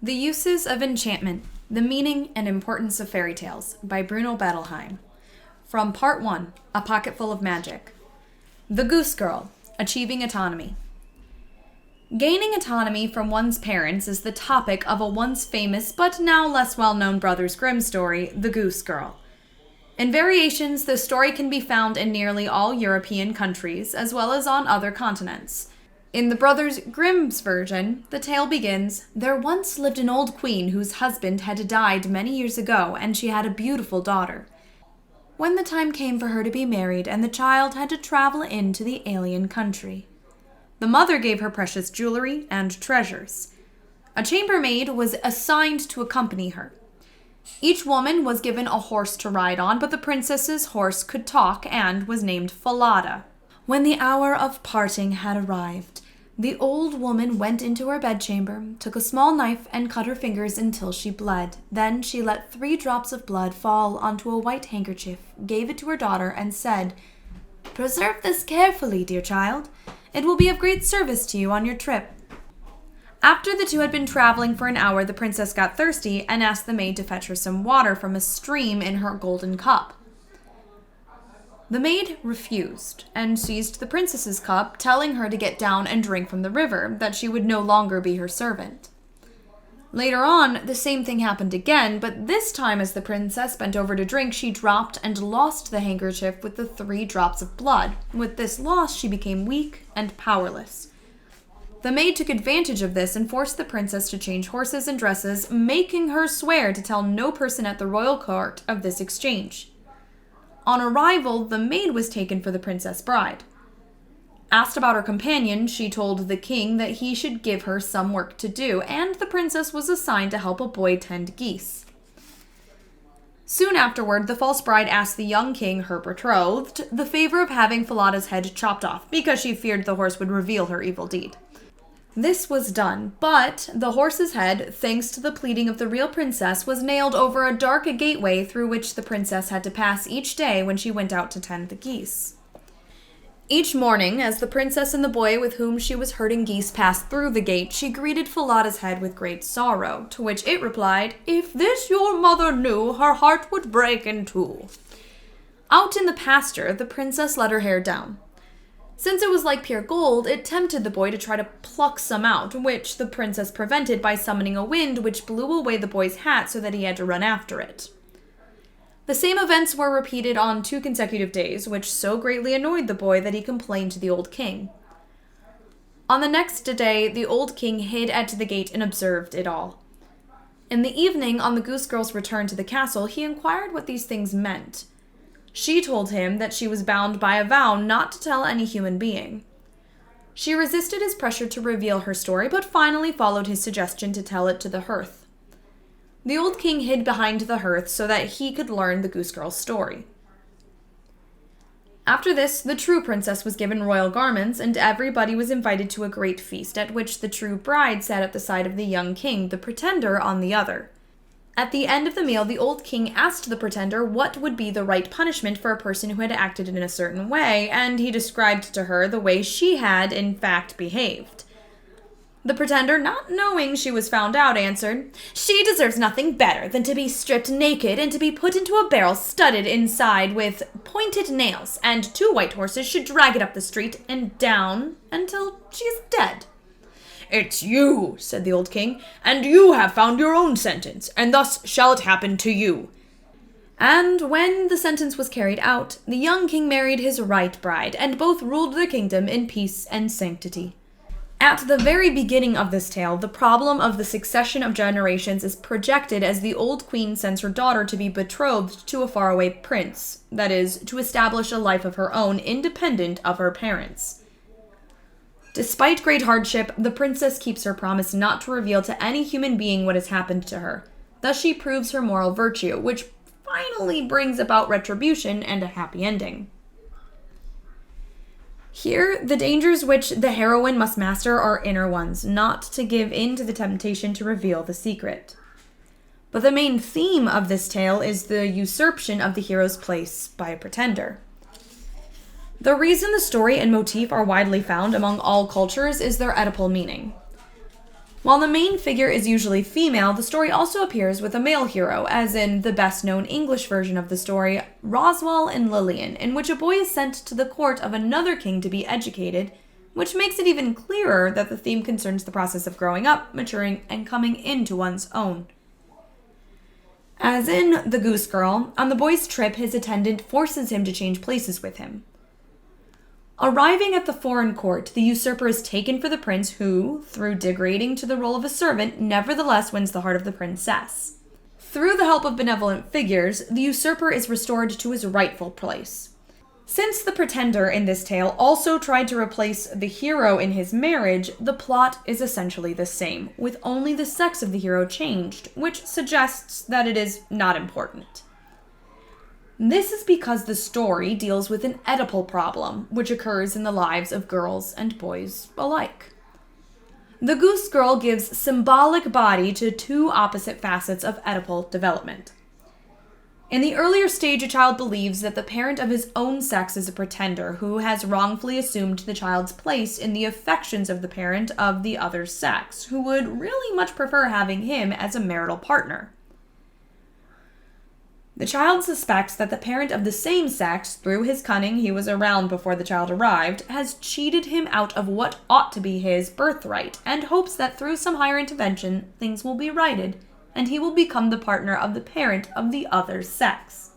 The Uses of Enchantment, the Meaning and Importance of Fairy Tales by Bruno Bettelheim. From Part 1, A Pocketful of Magic. The Goose Girl, Achieving Autonomy. Gaining autonomy from one's parents is the topic of a once famous but now less well-known Brothers Grimm story, The Goose Girl. In variations, the story can be found in nearly all European countries, as well as on other continents. In the Brothers Grimm's version, the tale begins, "There once lived an old queen whose husband had died many years ago, and she had a beautiful daughter. When the time came for her to be married, and the child had to travel into the alien country, the mother gave her precious jewelry and treasures. A chambermaid was assigned to accompany her. Each woman was given a horse to ride on, but the princess's horse could talk and was named Falada. When the hour of parting had arrived, the old woman went into her bedchamber, took a small knife, and cut her fingers until she bled. Then she let 3 drops of blood fall onto a white handkerchief, gave it to her daughter, and said, 'Preserve this carefully, dear child. It will be of great service to you on your trip.' After the two had been traveling for an hour, the princess got thirsty and asked the maid to fetch her some water from a stream in her golden cup. The maid refused and seized the princess's cup, telling her to get down and drink from the river, that she would no longer be her servant. Later on, the same thing happened again, but this time as the princess bent over to drink, she dropped and lost the handkerchief with the 3 drops of blood. With this loss, she became weak and powerless. The maid took advantage of this and forced the princess to change horses and dresses, making her swear to tell no person at the royal court of this exchange. On arrival, the maid was taken for the princess bride. Asked about her companion, she told the king that he should give her some work to do, and the princess was assigned to help a boy tend geese. Soon afterward, the false bride asked the young king, her betrothed, the favor of having Falada's head chopped off, because she feared the horse would reveal her evil deed. This was done, but the horse's head, thanks to the pleading of the real princess, was nailed over a dark gateway through which the princess had to pass each day when she went out to tend the geese. Each morning, as the princess and the boy with whom she was herding geese passed through the gate, she greeted Falada's head with great sorrow, to which it replied, "If this your mother knew, her heart would break in 2. Out in the pasture, the princess let her hair down. Since it was like pure gold, it tempted the boy to try to pluck some out, which the princess prevented by summoning a wind which blew away the boy's hat so that he had to run after it. The same events were repeated on 2 consecutive days, which so greatly annoyed the boy that he complained to the old king. On the next day, the old king hid at the gate and observed it all. In the evening, on the goose girl's return to the castle, he inquired what these things meant. She told him that she was bound by a vow not to tell any human being. She resisted his pressure to reveal her story, but finally followed his suggestion to tell it to the hearth. The old king hid behind the hearth so that he could learn the goose girl's story. After this, the true princess was given royal garments, and everybody was invited to a great feast, at which the true bride sat at the side of the young king, the pretender on the other. At the end of the meal, the old king asked the pretender what would be the right punishment for a person who had acted in a certain way, and he described to her the way she had, in fact, behaved. The pretender, not knowing she was found out, answered, "She deserves nothing better than to be stripped naked and to be put into a barrel studded inside with pointed nails, and 2 white horses should drag it up the street and down until she is dead." "It's you," said the old king, "and you have found your own sentence, and thus shall it happen to you." And when the sentence was carried out, the young king married his right bride, and both ruled their kingdom in peace and sanctity. At the very beginning of this tale, the problem of the succession of generations is projected as the old queen sends her daughter to be betrothed to a faraway prince, that is, to establish a life of her own independent of her parents. Despite great hardship, the princess keeps her promise not to reveal to any human being what has happened to her. Thus she proves her moral virtue, which finally brings about retribution and a happy ending. Here, the dangers which the heroine must master are inner ones, not to give in to the temptation to reveal the secret. But the main theme of this tale is the usurpation of the hero's place by a pretender. The reason the story and motif are widely found among all cultures is their Oedipal meaning. While the main figure is usually female, the story also appears with a male hero, as in the best-known English version of the story, Roswell and Lillian, in which a boy is sent to the court of another king to be educated, which makes it even clearer that the theme concerns the process of growing up, maturing, and coming into one's own. As in The Goose Girl, on the boy's trip, his attendant forces him to change places with him. Arriving at the foreign court, the usurper is taken for the prince who, through degrading to the role of a servant, nevertheless wins the heart of the princess. Through the help of benevolent figures, the usurper is restored to his rightful place. Since the pretender in this tale also tried to replace the hero in his marriage, the plot is essentially the same, with only the sex of the hero changed, which suggests that it is not important. This is because the story deals with an Oedipal problem, which occurs in the lives of girls and boys alike. The Goose Girl gives symbolic body to two opposite facets of Oedipal development. In the earlier stage, a child believes that the parent of his own sex is a pretender who has wrongfully assumed the child's place in the affections of the parent of the other sex, who would really much prefer having him as a marital partner. The child suspects that the parent of the same sex, through his cunning, he was around before the child arrived, has cheated him out of what ought to be his birthright, and hopes that through some higher intervention, things will be righted, and he will become the partner of the parent of the other sex.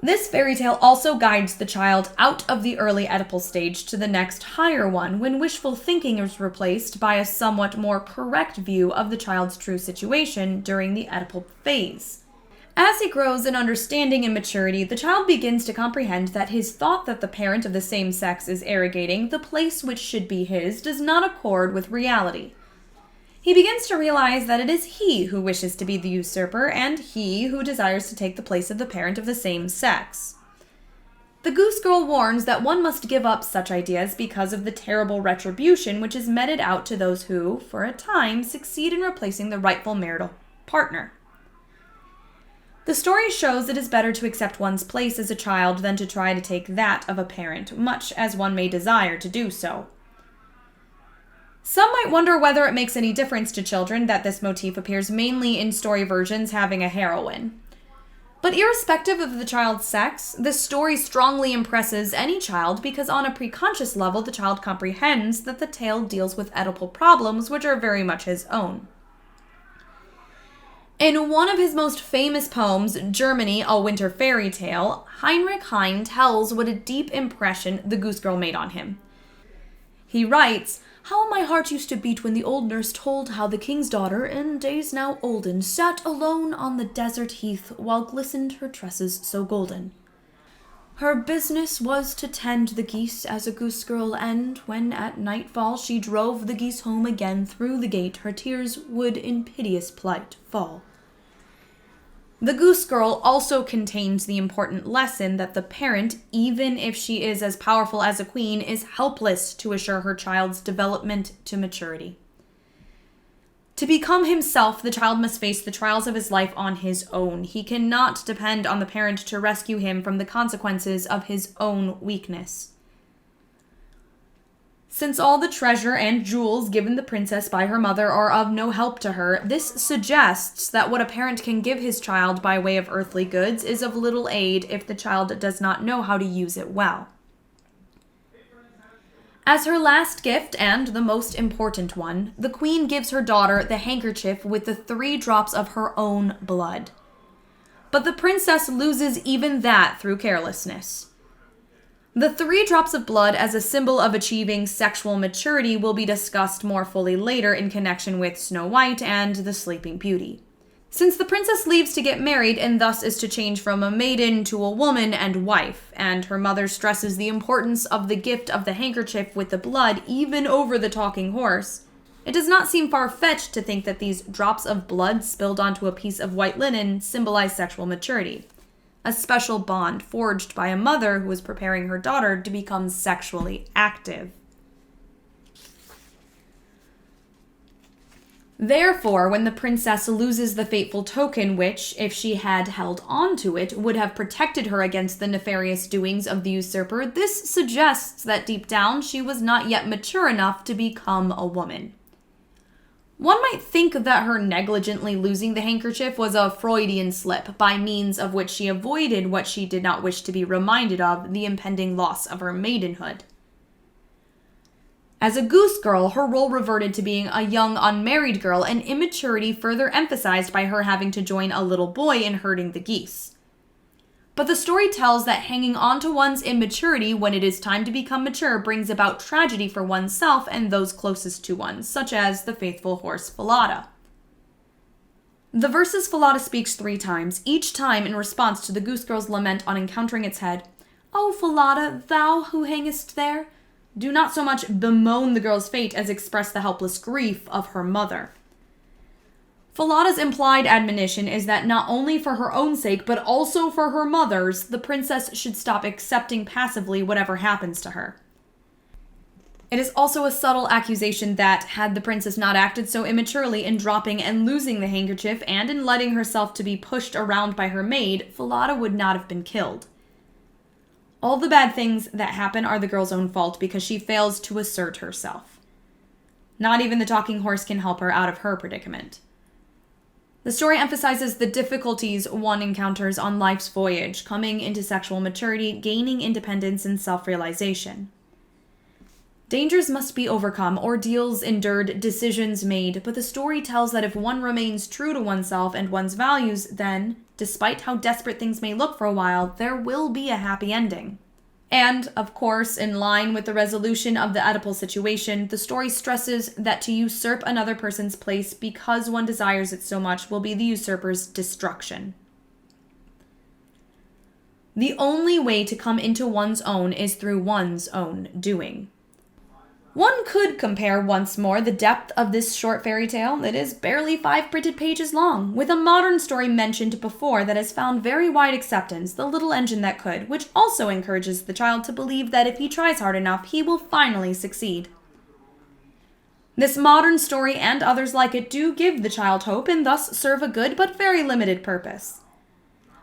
This fairy tale also guides the child out of the early Oedipal stage to the next higher one, when wishful thinking is replaced by a somewhat more correct view of the child's true situation during the Oedipal phase. As he grows in understanding and maturity, the child begins to comprehend that his thought that the parent of the same sex is arrogating the place which should be his does not accord with reality. He begins to realize that it is he who wishes to be the usurper, and he who desires to take the place of the parent of the same sex. The Goose Girl warns that one must give up such ideas because of the terrible retribution which is meted out to those who, for a time, succeed in replacing the rightful marital partner. The story shows it is better to accept one's place as a child than to try to take that of a parent, much as one may desire to do so. Some might wonder whether it makes any difference to children that this motif appears mainly in story versions having a heroine. But irrespective of the child's sex, this story strongly impresses any child because on a preconscious level the child comprehends that the tale deals with Oedipal problems which are very much his own. In one of his most famous poems, Germany, A Winter Fairy Tale, Heinrich Heine tells what a deep impression the Goose Girl made on him. He writes, "How my heart used to beat when the old nurse told how the king's daughter, in days now olden, sat alone on the desert heath, while glistened her tresses so golden. Her business was to tend the geese as a goose girl, and when at nightfall she drove the geese home again through the gate, her tears would in piteous plight fall." The Goose Girl also contains the important lesson that the parent, even if she is as powerful as a queen, is helpless to assure her child's development to maturity. To become himself, the child must face the trials of his life on his own. He cannot depend on the parent to rescue him from the consequences of his own weakness. Since all the treasure and jewels given the princess by her mother are of no help to her, this suggests that what a parent can give his child by way of earthly goods is of little aid if the child does not know how to use it well. As her last gift, and the most important one, the queen gives her daughter the handkerchief with the 3 drops of her own blood. But the princess loses even that through carelessness. The 3 drops of blood as a symbol of achieving sexual maturity will be discussed more fully later in connection with Snow White and the Sleeping Beauty. Since the princess leaves to get married and thus is to change from a maiden to a woman and wife, and her mother stresses the importance of the gift of the handkerchief with the blood even over the talking horse, it does not seem far-fetched to think that these drops of blood spilled onto a piece of white linen symbolize sexual maturity. A special bond forged by a mother who was preparing her daughter to become sexually active. Therefore, when the princess loses the fateful token which, if she had held on to it, would have protected her against the nefarious doings of the usurper, this suggests that deep down she was not yet mature enough to become a woman. One might think that her negligently losing the handkerchief was a Freudian slip, by means of which she avoided what she did not wish to be reminded of, the impending loss of her maidenhood. As a goose girl, her role reverted to being a young unmarried girl, an immaturity further emphasized by her having to join a little boy in herding the geese. But the story tells that hanging on to one's immaturity when it is time to become mature brings about tragedy for oneself and those closest to one, such as the faithful horse Falada. The verses Falada speaks 3 times, each time in response to the goose girl's lament on encountering its head. "O Falada, thou who hangest there," do not so much bemoan the girl's fate as express the helpless grief of her mother. Falada's implied admonition is that not only for her own sake, but also for her mother's, the princess should stop accepting passively whatever happens to her. It is also a subtle accusation that, had the princess not acted so immaturely in dropping and losing the handkerchief and in letting herself to be pushed around by her maid, Falada would not have been killed. All the bad things that happen are the girl's own fault because she fails to assert herself. Not even the talking horse can help her out of her predicament. The story emphasizes the difficulties one encounters on life's voyage, coming into sexual maturity, gaining independence, and self-realization. Dangers must be overcome, ordeals endured, decisions made, but the story tells that if one remains true to oneself and one's values, then, despite how desperate things may look for a while, there will be a happy ending. And, of course, in line with the resolution of the Oedipal situation, the story stresses that to usurp another person's place because one desires it so much will be the usurper's destruction. The only way to come into one's own is through one's own doing. One could compare once more the depth of this short fairy tale, that is barely 5 printed pages long, with a modern story mentioned before that has found very wide acceptance, The Little Engine That Could, which also encourages the child to believe that if he tries hard enough, he will finally succeed. This modern story and others like it do give the child hope and thus serve a good but very limited purpose.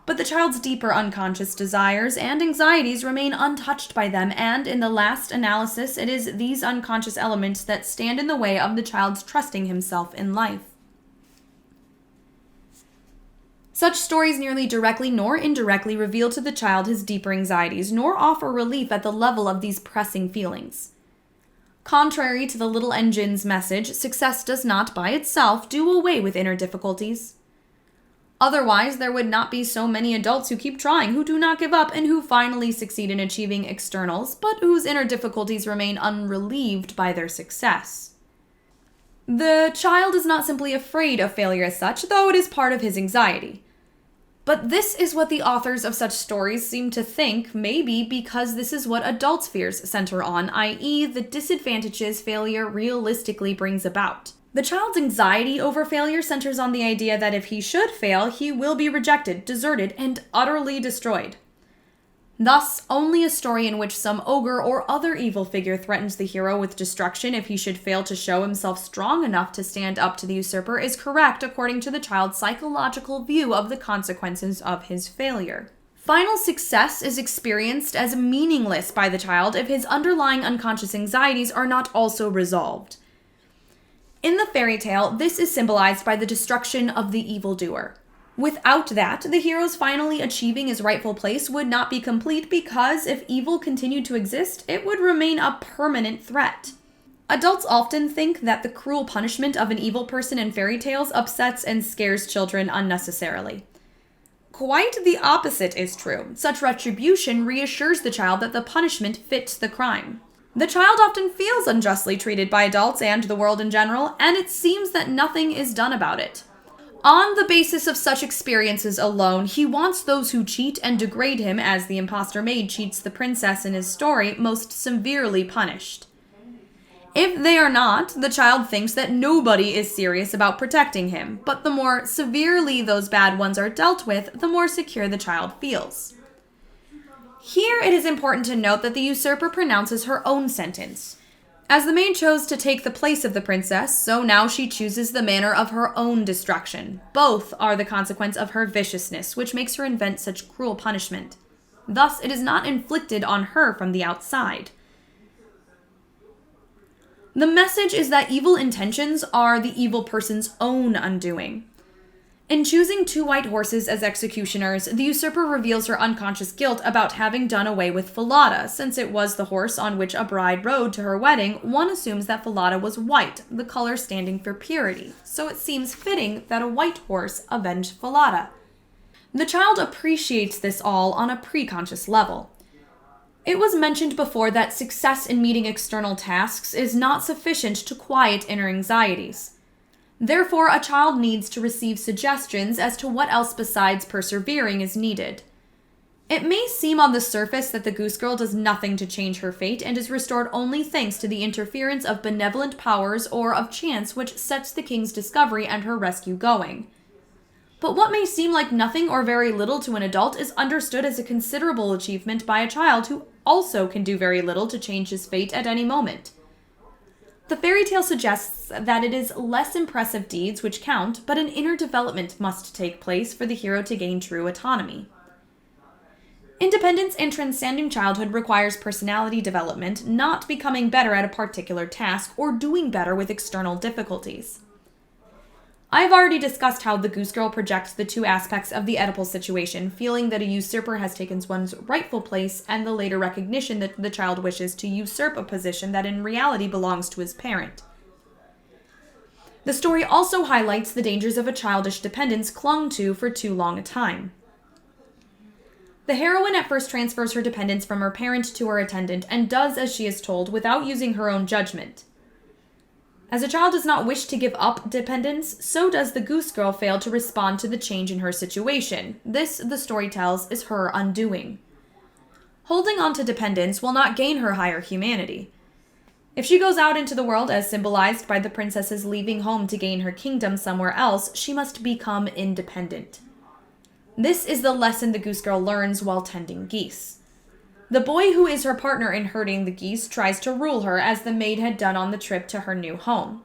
But the child's deeper unconscious desires and anxieties remain untouched by them, and in the last analysis, it is these unconscious elements that stand in the way of the child's trusting himself in life. Such stories neither directly nor indirectly reveal to the child his deeper anxieties, nor offer relief at the level of these pressing feelings. Contrary to the Little Engine's message, success does not, by itself, do away with inner difficulties. Otherwise, there would not be so many adults who keep trying, who do not give up, and who finally succeed in achieving externals, but whose inner difficulties remain unrelieved by their success. The child is not simply afraid of failure as such, though it is part of his anxiety. But this is what the authors of such stories seem to think, maybe because this is what adults' fears center on, i.e., the disadvantages failure realistically brings about. The child's anxiety over failure centers on the idea that if he should fail, he will be rejected, deserted, and utterly destroyed. Thus, only a story in which some ogre or other evil figure threatens the hero with destruction if he should fail to show himself strong enough to stand up to the usurper is correct according to the child's psychological view of the consequences of his failure. Final success is experienced as meaningless by the child if his underlying unconscious anxieties are not also resolved. In the fairy tale, this is symbolized by the destruction of the evildoer. Without that, the hero's finally achieving his rightful place would not be complete because if evil continued to exist, it would remain a permanent threat. Adults often think that the cruel punishment of an evil person in fairy tales upsets and scares children unnecessarily. Quite the opposite is true. Such retribution reassures the child that the punishment fits the crime. The child often feels unjustly treated by adults and the world in general, and it seems that nothing is done about it. On the basis of such experiences alone, he wants those who cheat and degrade him, as the impostor maid cheats the princess in his story, most severely punished. If they are not, the child thinks that nobody is serious about protecting him, but the more severely those bad ones are dealt with, the more secure the child feels. Here it is important to note that the usurper pronounces her own sentence. As the maid chose to take the place of the princess, so now she chooses the manner of her own destruction. Both are the consequence of her viciousness, which makes her invent such cruel punishment. Thus, it is not inflicted on her from the outside. The message is that evil intentions are the evil person's own undoing. In choosing 2 white horses as executioners, the usurper reveals her unconscious guilt about having done away with Falada. Since it was the horse on which a bride rode to her wedding, one assumes that Falada was white, the color standing for purity. So it seems fitting that a white horse avenge Falada. The child appreciates this all on a preconscious level. It was mentioned before that success in meeting external tasks is not sufficient to quiet inner anxieties. Therefore, a child needs to receive suggestions as to what else besides persevering is needed. It may seem on the surface that the goose girl does nothing to change her fate and is restored only thanks to the interference of benevolent powers or of chance which sets the king's discovery and her rescue going. But what may seem like nothing or very little to an adult is understood as a considerable achievement by a child who also can do very little to change his fate at any moment. The fairy tale suggests that it is less impressive deeds which count, but an inner development must take place for the hero to gain true autonomy. Independence and transcending childhood requires personality development, not becoming better at a particular task or doing better with external difficulties. I've already discussed how the goose girl projects the 2 aspects of the Oedipal situation, feeling that a usurper has taken one's rightful place, and the later recognition that the child wishes to usurp a position that in reality belongs to his parent. The story also highlights the dangers of a childish dependence clung to for too long a time. The heroine at first transfers her dependence from her parent to her attendant, and does as she is told without using her own judgment. As a child does not wish to give up dependence, so does the goose girl fail to respond to the change in her situation. This, the story tells, is her undoing. Holding on to dependence will not gain her higher humanity. If she goes out into the world as symbolized by the princess's leaving home to gain her kingdom somewhere else, she must become independent. This is the lesson the goose girl learns while tending geese. The boy who is her partner in herding the geese tries to rule her as the maid had done on the trip to her new home.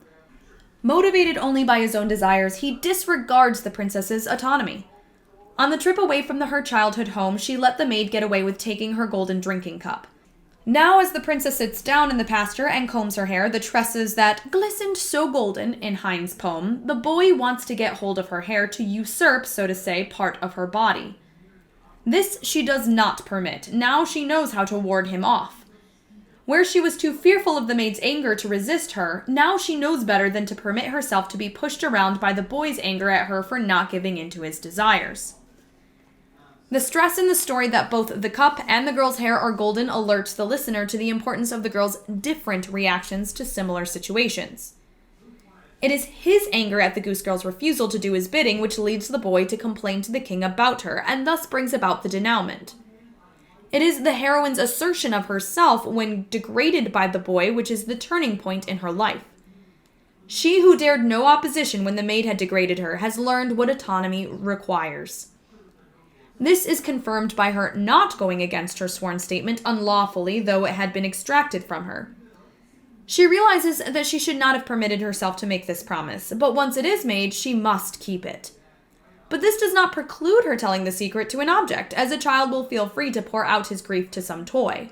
Motivated only by his own desires, he disregards the princess's autonomy. On the trip away from her childhood home, she let the maid get away with taking her golden drinking cup. Now as the princess sits down in the pasture and combs her hair, the tresses that glistened so golden in Heine's poem, the boy wants to get hold of her hair to usurp, so to say, part of her body. This she does not permit. Now she knows how to ward him off. Where she was too fearful of the maid's anger to resist her, now she knows better than to permit herself to be pushed around by the boy's anger at her for not giving in to his desires. The stress in the story that both the cup and the girl's hair are golden alerts the listener to the importance of the girl's different reactions to similar situations. It is his anger at the goose girl's refusal to do his bidding which leads the boy to complain to the king about her, and thus brings about the denouement. It is the heroine's assertion of herself when degraded by the boy which is the turning point in her life. She who dared no opposition when the maid had degraded her has learned what autonomy requires. This is confirmed by her not going against her sworn statement unlawfully, though it had been extracted from her. She realizes that she should not have permitted herself to make this promise, but once it is made, she must keep it. But this does not preclude her telling the secret to an object, as a child will feel free to pour out his grief to some toy.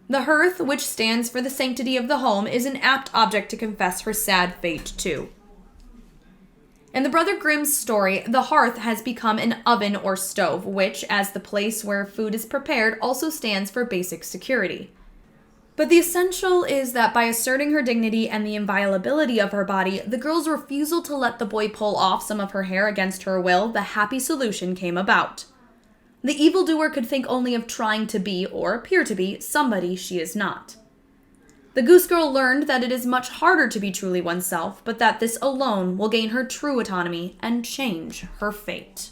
The hearth, which stands for the sanctity of the home, is an apt object to confess her sad fate to. In the Brother Grimm's story, the hearth has become an oven or stove, which, as the place where food is prepared, also stands for basic security. But the essential is that by asserting her dignity and the inviolability of her body, the girl's refusal to let the boy pull off some of her hair against her will, the happy solution came about. The evildoer could think only of trying to be, or appear to be, somebody she is not. The goose girl learned that it is much harder to be truly oneself, but that this alone will gain her true autonomy and change her fate.